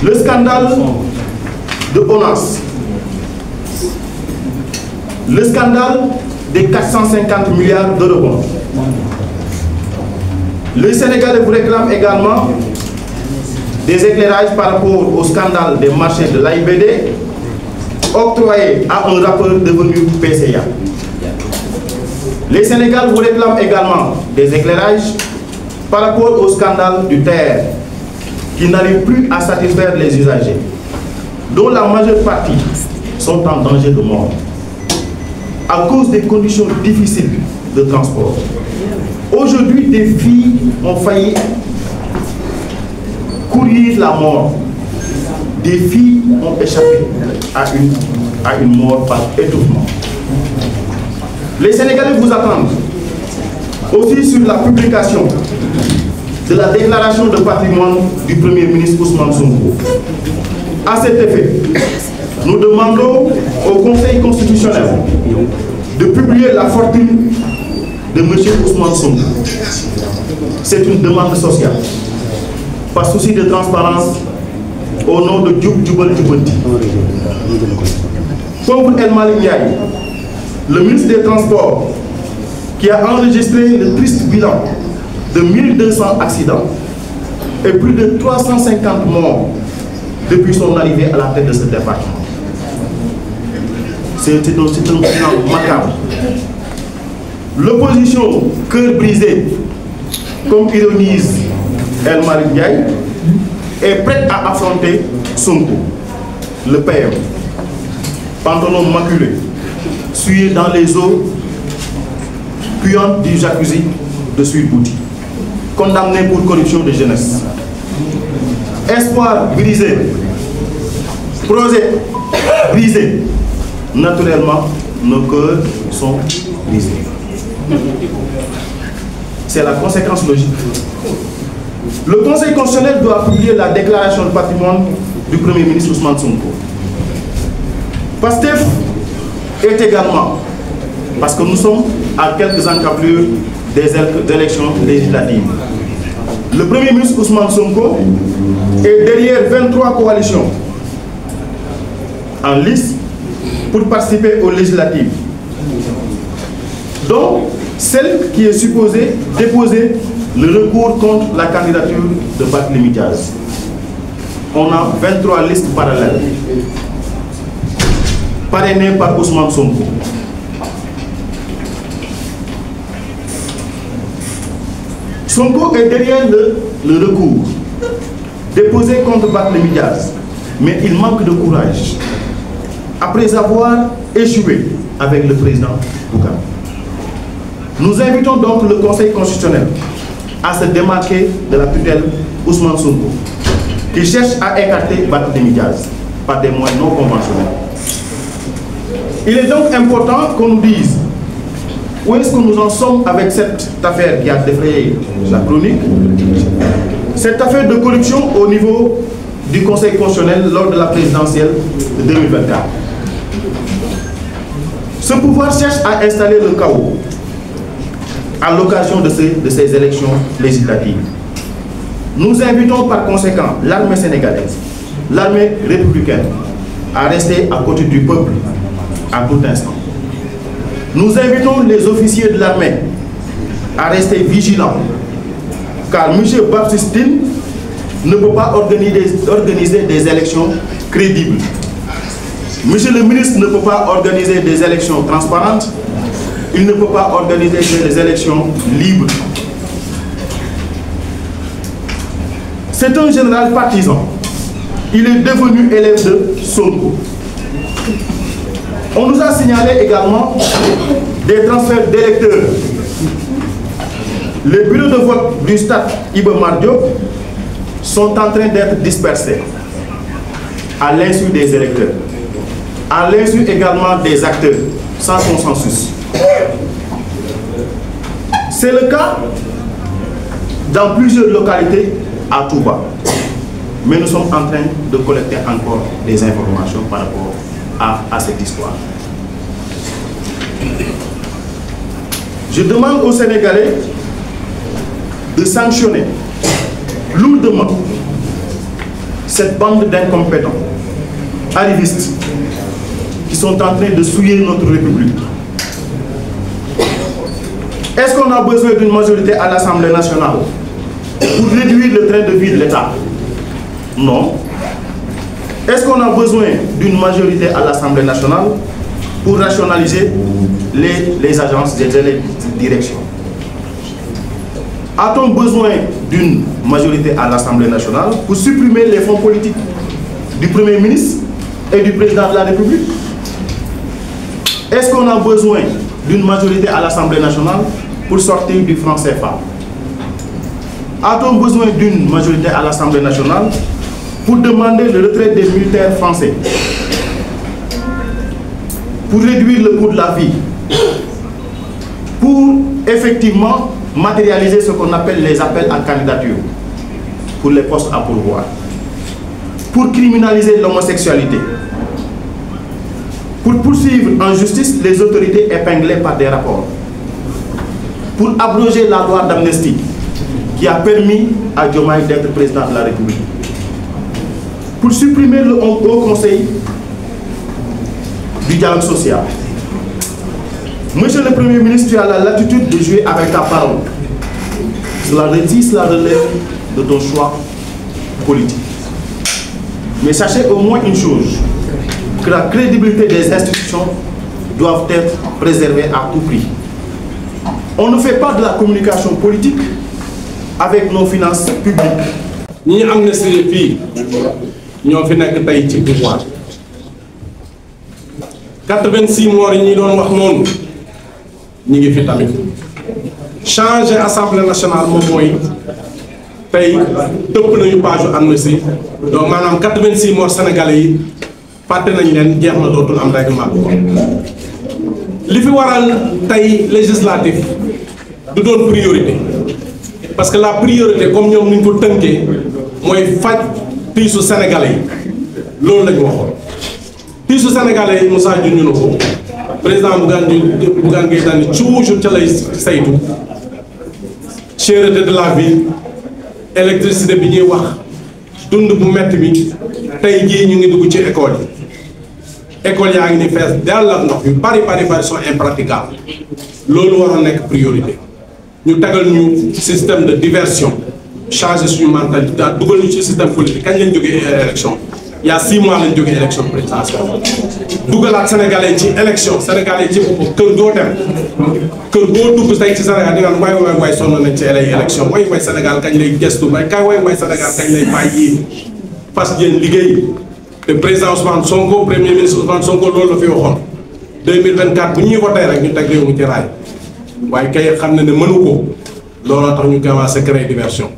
Le scandale de ONAS. Le scandale des 450 milliards de rebonds. Le Sénégalais vous réclame également des éclairages par rapport au scandale des marchés de l'AIBD octroyés à un rappeur devenu PCA. Les Sénégalais vous réclament également des éclairages par rapport au scandale du TER qui n'arrive plus à satisfaire les usagers, dont la majeure partie sont en danger de mort à cause des conditions difficiles de transport. Aujourd'hui, des filles ont failli courir la mort. Des filles ont échappé à une mort par étouffement. Les Sénégalais vous attendent aussi sur la publication de la déclaration de patrimoine du Premier ministre Ousmane Sonko. À cet effet, nous demandons au Conseil constitutionnel de publier la fortune de M. Ousmane Sonko. C'est une demande sociale, par souci de transparence, au nom de Diouf Djoubal Djoubanti. Pauvre El Malick Ndiaye, le ministre des Transports, qui a enregistré le triste bilan de 1200 accidents et plus de 350 morts depuis son arrivée à la tête de ce département. C'est un bilan macabre. L'opposition, cœur brisé, comme ironise El Malick Ndiaye, est prête à affronter Sonko, le PM, pantalon maculé, souillé dans les eaux puantes du jacuzzi de Sweet Bouty, condamné pour corruption de jeunesse. Espoir brisé, projet brisé, naturellement, nos cœurs sont brisés. C'est la conséquence logique. Le Conseil constitutionnel doit publier la déclaration de patrimoine du Premier ministre Ousmane Sonko. PASTEF est également, parce que nous sommes à quelques encablures des élections législatives. Le Premier ministre Ousmane Sonko est derrière 23 coalitions en lice pour participer aux législatives, dont celle qui est supposée déposer le recours contre la candidature de Barthélémy Dias. On a 23 listes parallèles parrainées par Ousmane Sonko. Sonko est derrière le recours déposé contre Barthélémy Dias, mais il manque de courage après avoir échoué avec le président Bougane. Nous invitons donc le Conseil constitutionnel à se démarquer de la tutelle Ousmane Sonko, qui cherche à écarter Barthélémy Dias par des moyens non conventionnels. Il est donc important qu'on nous dise où est-ce que nous en sommes avec cette affaire qui a défrayé la chronique, cette affaire de corruption au niveau du Conseil constitutionnel lors de la présidentielle de 2024. Ce pouvoir cherche à installer le chaos à l'occasion de ces élections législatives. Nous invitons par conséquent l'armée sénégalaise, l'armée républicaine, à rester à côté du peuple à tout instant. Nous invitons les officiers de l'armée à rester vigilants, car M. Baptistine ne peut pas organiser des élections crédibles. Monsieur le ministre ne peut pas organiser des élections transparentes. Il ne peut pas organiser des élections libres. C'est un général partisan. Il est devenu élève de Sonko. On nous a signalé également des transferts d'électeurs. Les bureaux de vote du stade Iba Mar Diop sont en train d'être dispersés à l'insu des électeurs, à l'insu également des acteurs, sans consensus. C'est le cas dans plusieurs localités à Touba. Mais nous sommes en train de collecter encore des informations par rapport à cette histoire. Je demande aux Sénégalais de sanctionner lourdement cette bande d'incompétents, arrivistes, qui sont en train de souiller notre République. Est-ce qu'on a besoin d'une majorité à l'Assemblée nationale pour réduire le train de vie de l'État? Non. Est-ce qu'on a besoin d'une majorité à l'Assemblée nationale pour rationaliser les agences et les directions? A-t-on besoin d'une majorité à l'Assemblée nationale pour supprimer les fonds politiques du Premier ministre et du Président de la République? Est-ce qu'on a besoin d'une majorité à l'Assemblée nationale pour sortir du franc CFA? A-t-on besoin d'une majorité à l'Assemblée nationale pour demander le retrait des militaires français, pour réduire le coût de la vie, pour effectivement matérialiser ce qu'on appelle les appels à candidature pour les postes à pourvoir, pour criminaliser l'homosexualité, pour poursuivre en justice les autorités épinglées par des rapports, pour abroger la loi d'amnistie qui a permis à Diomaye d'être président de la République, pour supprimer le Haut Conseil du dialogue social. Monsieur le Premier ministre, tu as la latitude de jouer avec ta parole. Cela relève de ton choix politique. Mais sachez au moins une chose, que la crédibilité des institutions doit être préservée à tout prix. On ne fait pas de la communication politique avec nos finances publiques. Ni amnistie fii ñoo fi nekk tey ci pouvoir 86 morts yi ñi doon wax noonu ñi ngi fi tamit changer assemblée nationale moom mooy tey tëpp nañu page amnistie donc maanaam 86 morts sénégalais yi fàtte nañ leen jeex na dootul am règlement li fi waral tey législatif du doon priorité parce que la priorité comme ñoom ñu ko tënkee mooy faj tiisu sénégalais yi loolu la ñu waxoon tiisu sénégalais yi Moussa junñu na ko président Bougane Gueye Dany toujours ca lay saytu cherté de la vie électricité bi ñuy wax dund bu metti bi tey jii ñu ngi dugg ci école yi école yaa ngi ni fees dell ak ndox yu bari sont impraticables loolu waroon nekk priorité ñu tagal ñu système de diversion changer suñu mentalité dugal ñu ci système politique kañ lañ jógee élection il y a 6 mois lañ jógee élection présidentielle dugalaat sénégalais ci élection sénégalais ci kër goo dem kër goo dugg tey ci Sénégal di nga waay sonn nañ ci élection way Sénégal kañ lay gestu way Sénégal kañ lay bàyyi fas yéen liggéey te président Ousmane Sonko premier ministre Ousmane Sonko loolu la fi waxoon 2024 bu ñuy voté rek ñu teg réew mu ci raay waaye kay xam ne mënu ko looloo tax ñu commencé créer diversion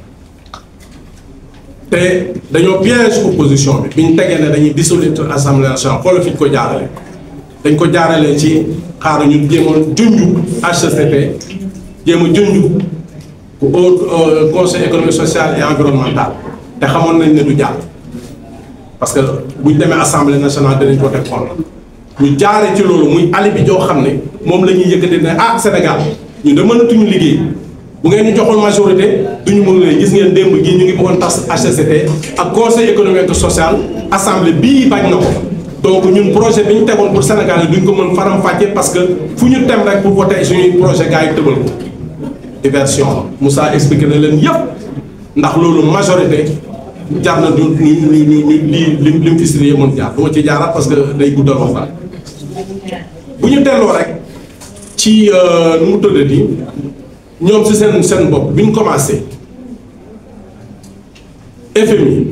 te dañoo piège opposition bi ñu tegee ne dañuy dissoudre assemblée nationale xoolal fi ñu ko jaarale dañ ko jaarale ci xaaru ñu jéemoon junju HCCT jéem a junju au conseil économique social et environnemental te xamoon nañ ne du jàll parce que buñ demee assemblée nationale danañ ko teg xool ñu jaaree ci loolu muy alibi joo xam ne moom la ñuy yëkkati ne Sénégal ñu de mënatuñu liggéey bu ngeen ñu joxoon majorité duñu mën leen gis ngeen démb gi ñu ngi bëggoon tas HCCT ak conseil économique et social assemblée bii bañ na ko donc ñun projet bi ñu tegoon pour Sénégal yi duñ ko mën faram-fàccee parce que fu ñu tem rek pour voter suñuy projet gars yi tëbal ko diversion Moussa expliqué na leen yëpp ndax loolu majorité jar na du lim fi siré mën jaar du ma ci jaaraat parce que day guddal waxtaan bu ñu delloo rek ci nu mu tëddati ñoom si seen bopp bi ñu commencé FMI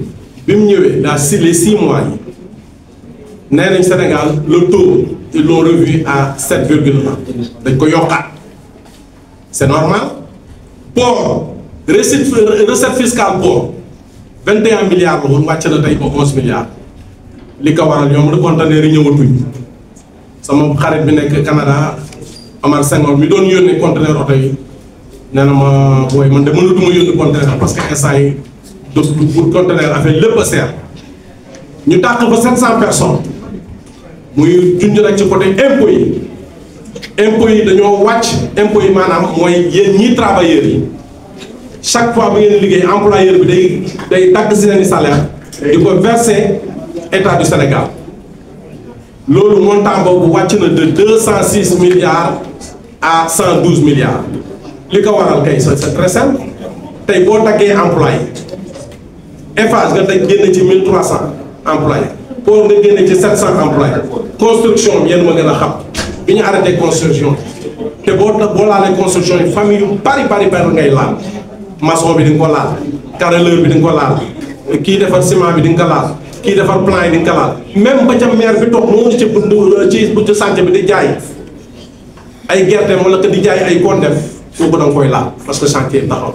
bi mu ñëwee les 6 mois yi nee nañ Sénégal le taux ils l'ont revu à 7,1 dañ ko yokkaat c'est normal port recette fiscale port 21 milliards la woon wàcc na tey ba 11 milliards li ko waral ñoom le conteneur yi ñëwatuñ sama xarit bi nekk Canada Omar Senghor mi doon yónnee conteneur oto yi nee na ma booy man de mënatuma yónni conteneur parce que instant yi pour conteneur affaire lépp a seer ñu tàq fa 700 personnes muy junj rek ci côté impôts yi dañoo wàcc impôts yi maanaam mooy yéen ñii travailleurs yi chaque fois bu ngeen liggéey employeur bi day dagg si seeni salaire di ko verser état du Sénégal loolu montant boobu wàcc na de 206 milliards à 112 milliards li ko waral kay c'est très simple tey boo taggee employé Eiffage nga tey génn ci 1300 employés pour nga génne ci 700 employés construction bi yéen ma gën a xam bi ñu arrêté construction te boo laalee construction yi famille yu bari ngay laal maçon bi di nga ko laal carreleur bi di nga ko laal kii defar ciment bi di nga ko laal kii defar plan yi di nga ko laal même ba ca maire bi toog noonu ci buntu chantier bi di jaay ay gerte wala que di jaay ay kondem kooku da nga koy laal parce que chantier taxaw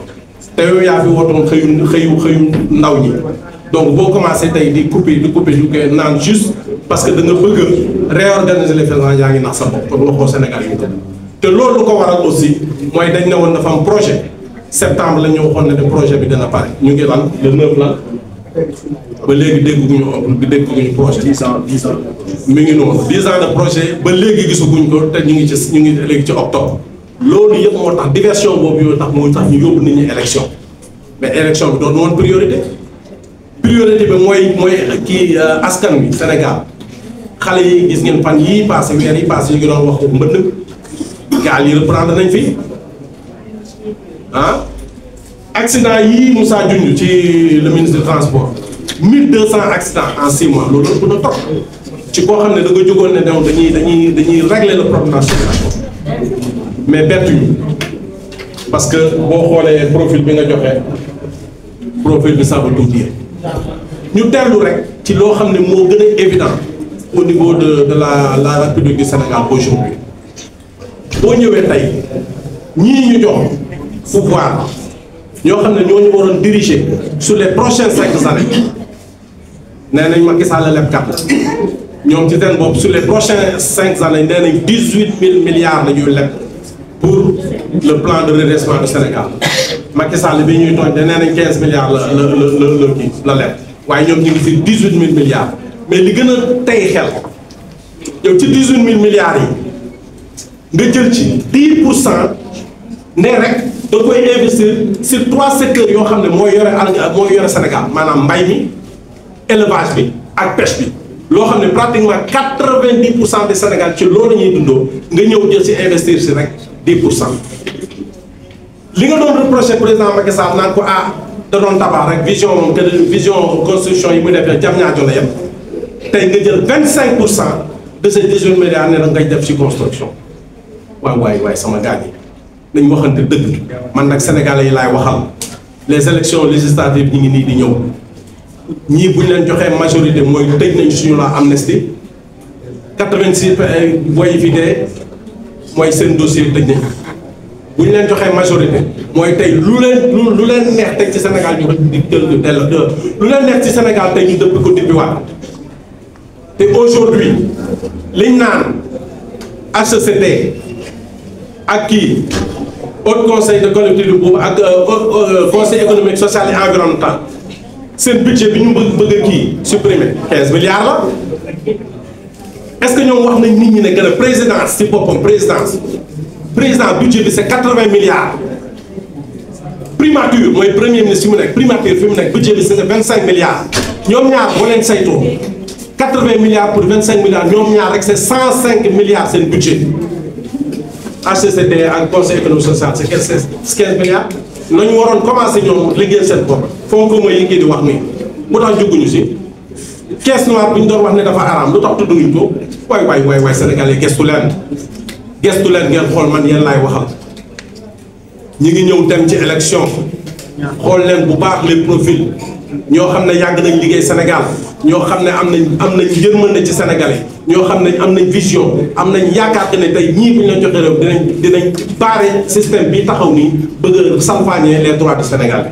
te yow yaa fi wootoon xëyu ndaw ñi donc boo commencé tey di couper du naan juste parce que da nga bëgg a réorganiser les finances yaa ngi nax sa bopp kon waxoo Sénégal yi te loolu lu ko waral aussi mooy dañ ne woon dafa am projet septembre la ñu waxoon ne de projet bi dana pare ñu ngi lan le 9 la ba léegi dégguñu projet. 10 ans mi ngi noonu 10 ans de projet ba léegi gisaguñ ko te ñu ngi léegi ci octobre. loolu yëpp moo tax diversion boobu yoo tax moo tax ñu yóbbu nit ñi élection mais élection bi doon woon priorité bi mooy kii askan wi Sénégal xale yi gis ngeen fan yii passé weer yi passé ñu ngi doon wax mbënd gaal yi reprendre nañ fi accident yii Moussa junj ci le ministre du transport 1200 accidents en 6 mois loolu ëpp na topp ci koo xam ne da nga jógoon ne donc dañuy régler le problème de la circulation mais bettuñu parce que boo xoolee profil bi nga joxe profil bi ça veut tout dire ñu dellu rek ci loo xam ne moo gën a évident au niveau de la République du Sénégal aujourd'hui boo ñëwee tey ñii ñu jox pouvoir ñoo xam ne ñoo ñu waroon diriger sur les prochaines 5 années nee nañ Macky Sall lebkat ñoom ci seen bopp sur les prochaines 5 années nee nañ 18 000 milliards la ñuy leb pour le plan de redressement du Sénégal Macky Sall bi ñuy tooñ de nee nañ 15 milliards la leb waaye ñoom ñu ngi ci 18 000 milliards mais li gën a tey xel yow ci 18 000 milliards yi nga jël ci 10% ne rek da koy investir sur 3 secteurs yoo xam ne mooy yore Sénégal maanaam mbay mi élevage bi ak pêche bi loo xam ne pratiquement 90% du Sénégal ci loolu la ñuy dundoo nga ñëw jël ci investir si rek 10%. li nga doon reproché président Macky Sall naan ko da doon tabax rek vision construction yi mu defee jam ñaajo la yem tey nga jël 25% de ces 18 milliards ne ngay def ci construction waay sama gars yi nañ waxante dëgg man nag sénégalais yi laay waxal les élections législatives ñi ngi nii di ñëw ñii bu ñu leen joxee majorité mooy tëj nañ suñu la amnistie 86 voix yi fi dee mooy seen dossier tëj nañ bu ñu leen joxee majorité mooy tey lu leen neex tey ci Sénégal ñu lu leen neex ci Sénégal tey ñu dëpp ko dippiwaat te aujourd'hui liñ naan HCCT ak kii Haut Conseil de collectivité boobu ak Conseil économique social et environnemental seen budget bi ñu bëgg a kii supprimer 15 milliards la est-ce que ñoom wax nañ nit ñi ne gën a présidence ci boppam président budget bi c'est 80 milliards primature mooy premier ministre fi mu nekk primature fi mu nekk budget bi c'est 25 milliards ñoom ñaar boo leen saytoo 80 milliards pour 25 milliards ñoom ñaar rek c'est 105 milliards seen budget HCCT ak conseil économique social c'est 15 milliards nañu waroon commencer ñoom liggéeyal seen bopp foo ko mooy yi di wax nii mu tax jóguñu si caisse noire bu ñu doon wax ne dafa araam lu tax tudduñu ko waay sénégalais gestu leen ngeen xool man yéen laay waxal ñi ngi ñëw dem ci élection xool leen bu baax les profils ñoo xam ne yàgg nañ liggéey Sénégal ñoo xam ne am nañ yërmande ci Sénégalais ñoo xam ne am nañ vision am nañ yaakaar ne tey ñii bu ñu leen joxe réew dinañ barrer système bi taxaw nii bëgg a salfaañee les droits du Sénégal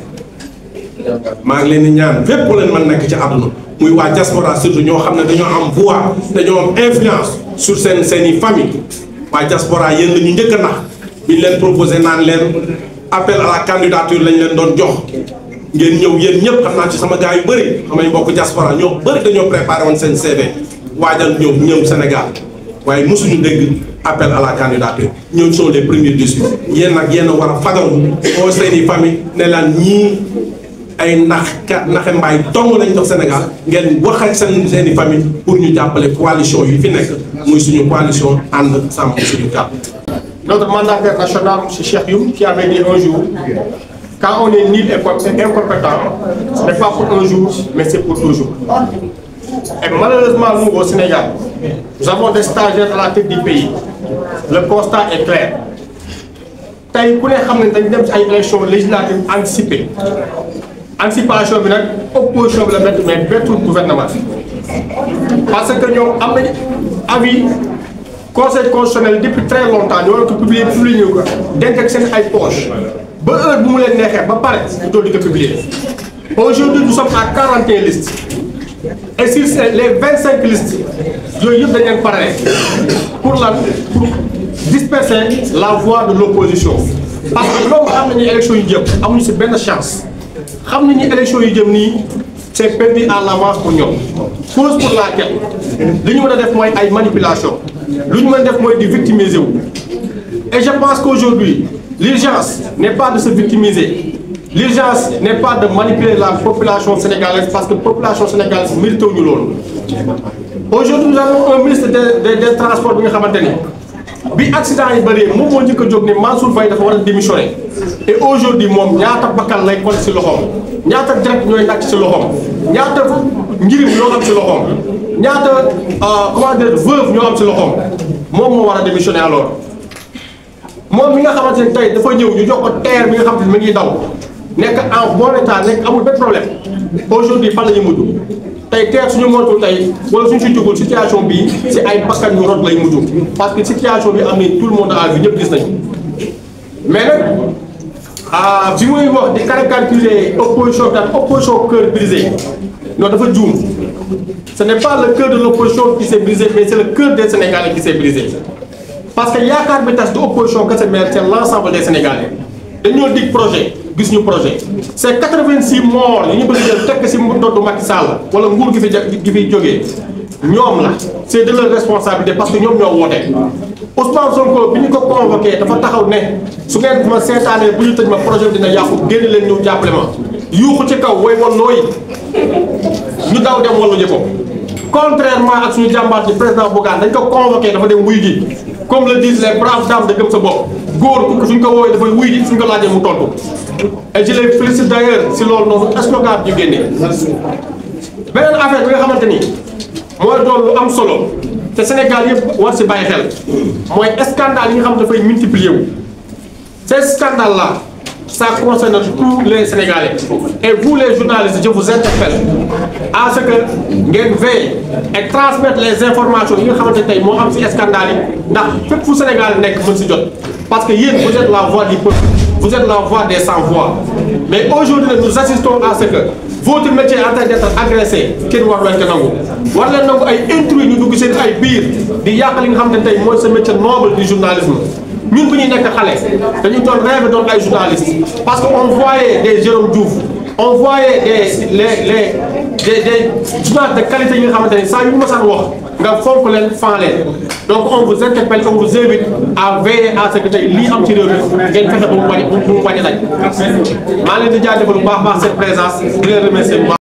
maa ngi leen di ñaan fépp leen mën nekk ci àdduna muy waa diaspora surtout ñoo xam ne dañoo am voix dañoo am influence sur seeni famille waa diaspora yéen la ñu njëkk a nax bi ñu leen proposé naan leen appel à la candidature lañ leen doon jox ngeen ñëw yéen ñëpp xam naa ci sama gars yu bëri samay mbokk diaspora ñoo bëri dañoo préparé woon seen CV waajal ñëw Sénégal waaye mosuñu dégg appel à la candidature ñooñu sont les premiers déçus yéen nag yéen a war a fagaru oo seeni famille ne laan ñii ay naxe mbaay dong lañ dox Sénégal ngeen wax ak seeni famille pour ñu jàppale coalition yi fi nekk muy suñu coalition ànd sàmm suñu kàddu. Notre mandataire national, M. Cheikh Youm, qui avait dit un jour, quand on est nul et incompétent, ce n'est pas pour un jour, mais c'est pour toujours. Et malheureusement, nous, au Sénégal, nous avons des stagiaires à la tête du pays. Le constat est clair. Tay ku ne xam ne dañ dem ci ay élections législatives anticipées. Anticipation bi nag opposition bi la bett mais bettul gouvernement. Parce que ñoom am nañu avis Conseil constitutionnel depuis très longtemps ñoo ko publier ko denc ak seen ay poche ba heure bu mu leen neexee ba pare ñu doon di ko publier. Aujourd'hui nous sommes à 41 listes et sur les 25 listes yooyu yëpp dañ leen parallèle pour disperser la voix de l'opposition parce que loolu xam nañu élection yu jëm amuñu ci benn chance xam nañu élection yu jëm nii c'est perdu à l'avance pour ñoom cause pour laquelle li ñu mën a def mooy ay manipulation lu ñu mën a def mooy di victimiser wu et je pense qu'aujourd'hui l'urgence n'est pas de se victimiser, l'urgence n'est pas de manipuler la population sénégalaise parce que la population sénégalaise mérite wuñu loolu. Aujourd'hui nous avons un ministre des transports bi nga xamante ni bi accident yi bëree moom moo njëkk a jóg ne Mansour Faye dafa war a démissionner et aujourd'hui moom ñaata bakkan lay compter ci loxoom ñaata direct ñooy nàcc ci loxoom ñaata njirim ñoo am ci loxoom ñaata comment dire veuve ñoo am ci loxoom moom moo war a démissionner alors moom mi nga xamante ne tey dafa ñëw ñu jox ko terre bi nga xamante ne mi ngi daw nekk en bon état nekk amul benn problème aujourd'hui fan la ñu mujj tey terre suñu moytuwul tey wala suñu si jugul situation bii si ay bakkan yu rot lay mujj parce que situation bi am ni tout le monde a vu ñëpp gis nañu mais nag bi muy wax di caricaturer opposition cœur brisé non dafa juum ce n'est pas le cœur de l'opposition qui s'est brisé mais c'est le cœur des Sénégalais qui s'est brisé parce que yaakaar bi tas de opposition kese mais c'est l'ensemble des Sénégalais dañoo dig projet gis ñu projet c'est 86 morts yi ñu bëgg jël tekk ci ndoddu Macky Sall wala nguur gi fi jógee ñoom la c'est de leur responsabilité parce que ñoom ñoo woote Ousmane Sonko bi ñu ko convoqué dafa taxaw ne su ngeen ma seetaanee bu ñu tëj ma projet bi dina yàqu génn leen ñëw jàppale ma yuuxu ci kaw woy woon nooyi ñu daw dem wallu ji ko contrairement ak suñu jàmbaar ci président Bougane dañ ko convoqué dafa dem wuy ji comme le disent les braves dames de gëm sa bopp góor suñ ko woowee dafay wuy ji suñ ko laajee mu tontu et je les félicite d'ailleurs si loolu noonu slogan bi ñu génnee beneen affaire bi nga xamante ni mooy doon lu am solo te Sénégal yëpp war si bàyyi xel mooy scandale yi nga xam dafay multiplier wu ces scandales là ça concerne tous les Sénégalais et vous les journalistes je vous interpelle à ce que ngeen veillez et transmettre les informations yi nga xamante ne tey moo am ci scandale yi ndax fépp fu Sénégal nekk mën si jot parce que yéen vous êtes la voix du peuple vous êtes la voix des sans voix mais aujourd'hui nous assistons à ce que votre métier est en train d'être agressé kenn war leen ko nangu war leen nangu ay intrus ñu dugg seen ay biir di yàq li nga xamante ne tey mooy ce métier noble du journalisme ñun bu ñuy nekk xale dañu doon rêve doon ay journalistes parce que on voyait des Jérôme Diouf on voyait des journalistes de qualité yi nga xamante ne saa yu ñu mësaan wax nga fonk leen fan leen donc on vous interpelle on vous invite à veiller à ce que tey lii am ci réew mi ngeen fexe ba mu bañ a daj maa leen di jaajëfal bu baax cette présence di leen remercier bu baax